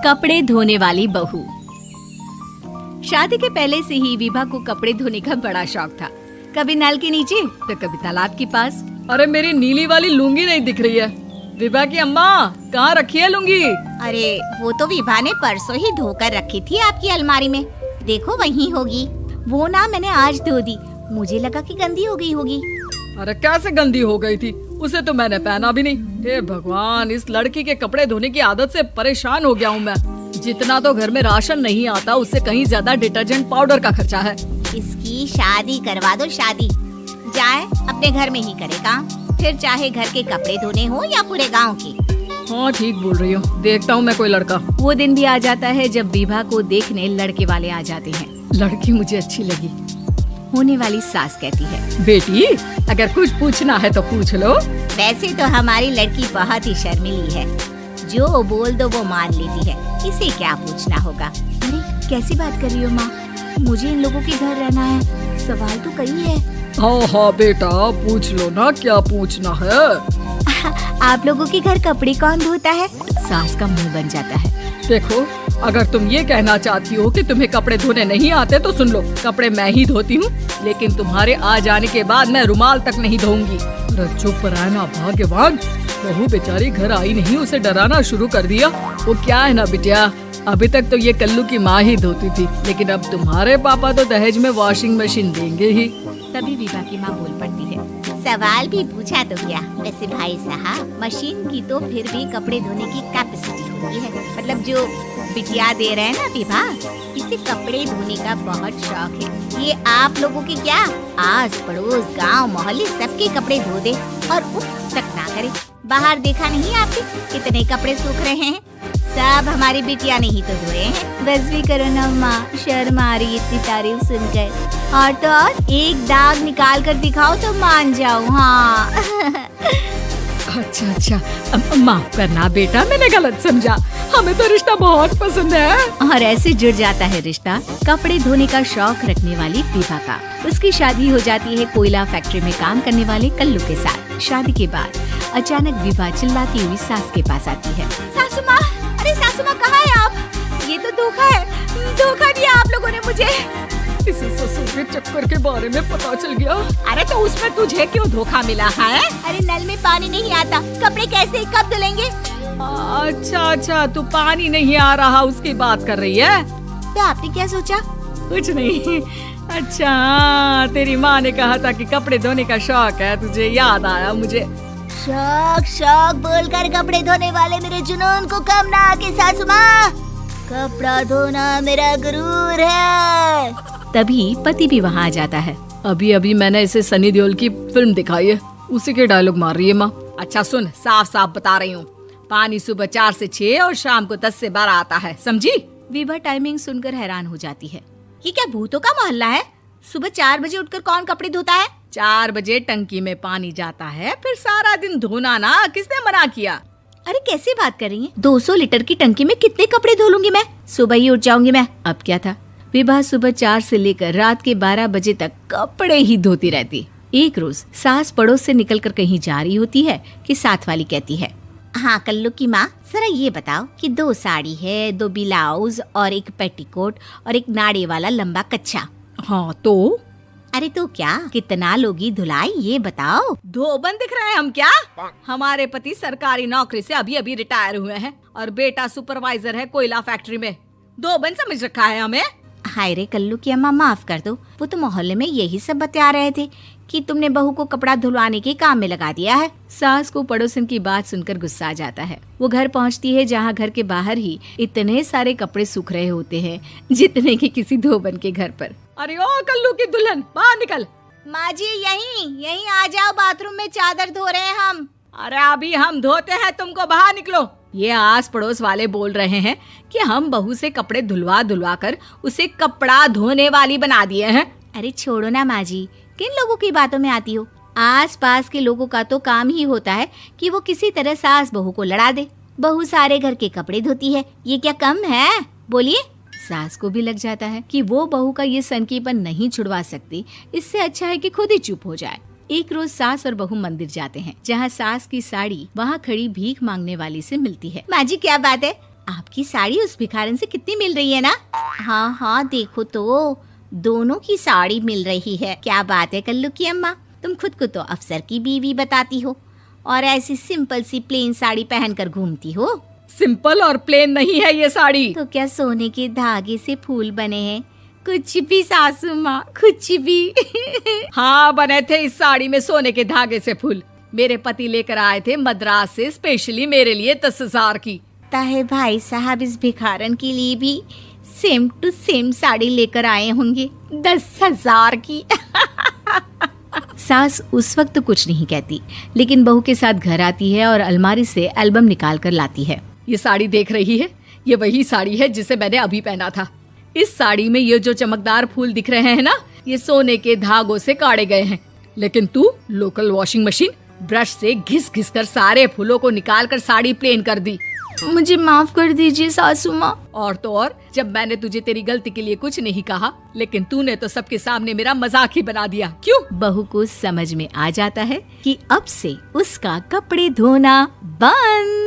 कपड़े धोने वाली बहू। शादी के पहले से ही विभा को कपड़े धोने का बड़ा शौक था। कभी नल के नीचे तो कभी तालाब के पास। अरे मेरी नीली वाली लुंगी नहीं दिख रही है। विभा की अम्मा कहाँ रखी है लुंगी? अरे वो तो विभा ने परसों ही धोकर रखी थी आपकी अलमारी में। देखो वहीं होगी। वो ना मैंने आज धो दी, मुझे लगा कि गंदी हो गई होगी। अरे कैसे गंदी हो गई थी? उसे तो मैंने पहना भी नहीं। हे भगवान, इस लड़की के कपड़े धोने की आदत से परेशान हो गया हूँ मैं। जितना तो घर में राशन नहीं आता, उससे कहीं ज्यादा डिटर्जेंट पाउडर का खर्चा है। इसकी शादी करवा दो, शादी जाए अपने घर में ही करे काम, फिर चाहे घर के कपड़े धोने हो या पूरे गांव के। हाँ ठीक बोल रही हो, देखता हूँ मैं कोई लड़का। वो दिन भी आ जाता है जब विभा को देखने लड़के वाले आ जाते हैं। लड़की मुझे अच्छी लगी। होने वाली सास कहती है, बेटी अगर कुछ पूछना है तो पूछ लो। वैसे तो हमारी लड़की बहुत ही शर्मीली है, जो बोल दो वो मान लेती है, इसे क्या पूछना होगा। अरे कैसी बात कर रही हो माँ, मुझे इन लोगों के घर रहना है, सवाल तो कई है। हाँ हाँ बेटा पूछ लो ना, क्या पूछना है। आप लोगों के घर कपड़े कौन धोता है? सास का मुंह बन जाता है। देखो अगर तुम ये कहना चाहती हो कि तुम्हें कपड़े धोने नहीं आते तो सुन लो, कपड़े मैं ही धोती हूँ, लेकिन तुम्हारे आ जाने के बाद मैं रुमाल तक नहीं धोऊंगी। चुप रहना भाग्यवान। बहू बेचारी घर आई नहीं, उसे डराना शुरू कर दिया। वो क्या है ना बिटिया, अभी तक तो ये कल्लू की माँ ही धोती थी, लेकिन अब तुम्हारे पापा तो दहेज में वॉशिंग मशीन देंगे ही। तभी विभा की माँ बोल पड़ती है, सवाल भी पूछा तो क्या। वैसे भाई साहब, मशीन की तो फिर भी कपड़े धोने की कैपेसिटी होती है। मतलब जो बिटिया दे रहे हैं ना विभा, इसे कपड़े धोने का बहुत शौक है। ये आप लोगों के क्या आस पड़ोस गांव मोहल्ले सबके कपड़े धो दे और उफ तक ना करे। बाहर देखा नहीं आपके कितने कपड़े सूख रहे हैं, सब हमारी बिटिया ने ही तो धोए हैं। बस भी करो ना माँ, शर्म आ रही इतनी तारीफ सुनकर। और तो और एक दाग निकाल कर दिखाओ तो मान जाऊँ। हाँ अच्छा माफ करना बेटा, मैंने गलत समझा। हमें तो रिश्ता बहुत पसंद है। और ऐसे जुड़ जाता है रिश्ता कपड़े धोने का शौक रखने वाली विभा का। उसकी शादी हो जाती है कोयला फैक्ट्री में काम करने वाले कल्लू के साथ। शादी के बाद अचानक विभा चिल्लाती हुई सास के पास आती है। सासू माँ, अरे सासू माँ कहाँ है आप? ये तो धोखा है, धोखा दिया आप लोगों ने मुझे। इसे ससुर के चक्कर के बारे में पता चल गया। अरे तो उसमें तुझे क्यों धोखा मिला है? अरे नल में पानी नहीं आता, कपड़े कैसे कब धुलेंगे? अच्छा तू पानी नहीं आ रहा उसकी बात कर रही है। तो आपने क्या सोचा? कुछ नहीं। अच्छा तेरी माँ ने कहा था कि कपड़े धोने का शौक है तुझे, याद आया मुझे। शौक बोलकर कपड़े धोने वाले मेरे जुनून को कम ना आके सासू माँ, कपड़ा धोना मेरा गुरूर है। तभी पति भी वहाँ आ जाता है। अभी मैंने इसे सनी देओल की फिल्म दिखाई है, उसी के डायलॉग मार रही है माँ। अच्छा सुन, साफ साफ बता रही हूँ, पानी सुबह 4 से 6 और शाम को 10 से 12 आता है, समझी? विभा टाइमिंग सुनकर हैरान हो जाती है। ये क्या भूतों का मोहल्ला है? सुबह 4 बजे उठकर कौन कपड़े धोता है? 4 बजे टंकी में पानी जाता है, फिर सारा दिन धोना ना, किसने मना किया? अरे कैसी बात कर रही है? 200 लीटर की टंकी में कितने कपड़े धो लूंगी मैं, सुबह ही उठ जाऊंगी मैं। अब क्या था, विभा सुबह 4 से लेकर रात के 12 बजे तक कपड़े ही धोती रहती। एक रोज सास पड़ोस से निकलकर कहीं जा रही होती है कि साथ वाली कहती है, हाँ कल्लू की माँ, जरा ये बताओ कि 2 साड़ी है, 2 ब्लाउज और एक पेटीकोट और एक नाड़े वाला लंबा कच्छा। हाँ तो? अरे तो क्या, कितना लोगी धुलाई ये बताओ। धोबन दिख रहे हैं हम क्या? हमारे पति सरकारी नौकरी से अभी रिटायर हुए हैं और बेटा सुपरवाइजर है कोयला फैक्ट्री में। धोबन समझ रखा है हमें? हाय रे कल्लू की अम्मा, माफ कर दो, वो तो मोहल्ले में यही सब बता रहे थे कि तुमने बहू को कपड़ा धुलवाने के काम में लगा दिया है। सास को पड़ोसन की बात सुनकर गुस्सा आ जाता है। वो घर पहुंचती है जहां घर के बाहर ही इतने सारे कपड़े सूख रहे होते हैं जितने कि किसी धोबन के घर पर। अरे ओ कल्लू की दुल्हन, बाहर निकल। माँ जी यहीं आ जाओ, बाथरूम में चादर धो रहे हैं हम। अरे अभी हम धोते हैं, तुमको बाहर निकलो। ये आस पड़ोस वाले बोल रहे हैं कि हम बहू से कपड़े धुलवा कर उसे कपड़ा धोने वाली बना दिए हैं। अरे छोड़ो ना माँ जी, किन लोगों की बातों में आती हो? आस पास के लोगों का तो काम ही होता है कि वो किसी तरह सास बहू को लड़ा दे। बहू सारे घर के कपड़े धोती है, ये क्या कम है? बोलिए। सास को भी लग जाता है कि वो बहू का ये सनकीपन नहीं छुड़वा सकती, इससे अच्छा है कि खुद ही चुप हो जाए। एक रोज सास और बहू मंदिर जाते हैं, जहाँ सास की साड़ी वहाँ खड़ी भीख मांगने वाली से मिलती है। माँ जी क्या बात है, आपकी साड़ी उस भिखारन से कितनी मिल रही है ना? हाँ हाँ, देखो तो दोनों की साड़ी मिल रही है। क्या बात है कल्लू की अम्मा, तुम खुद को तो अफसर की बीवी बताती हो और ऐसी सिंपल सी प्लेन साड़ी पहनकर घूमती हो। सिंपल और प्लेन नहीं है ये साड़ी। तो क्या सोने के धागे से फूल बने हैं? कुछ भी सासू माँ, कुछ भी। हाँ, बने थे इस साड़ी में सोने के धागे से फूल। मेरे पति लेकर आए थे मद्रास से स्पेशली मेरे लिए 10,000 की। ताहे भाई साहब इस भिखारन के लिए भी सेम टू सेम साड़ी लेकर आए होंगे 10,000 की। सास उस वक्त तो कुछ नहीं कहती, लेकिन बहू के साथ घर आती है और अलमारी से एल्बम निकाल कर लाती है। ये साड़ी देख रही है, ये वही साड़ी है जिसे मैंने अभी पहना था। इस साड़ी में ये जो चमकदार फूल दिख रहे हैं ना, ये सोने के धागों से काढ़े गए हैं। लेकिन तू लोकल वॉशिंग मशीन ब्रश से घिस घिस कर सारे फूलों को निकाल कर साड़ी प्लेन कर दी। मुझे माफ कर दीजिए सासू माँ। और तो और, जब मैंने तुझे तेरी गलती के लिए कुछ नहीं कहा, लेकिन तूने तो सबके सामने मेरा मजाक ही बना दिया। क्यों? बहू को समझ में आ जाता है कि अब से उसका कपड़े धोना बंद।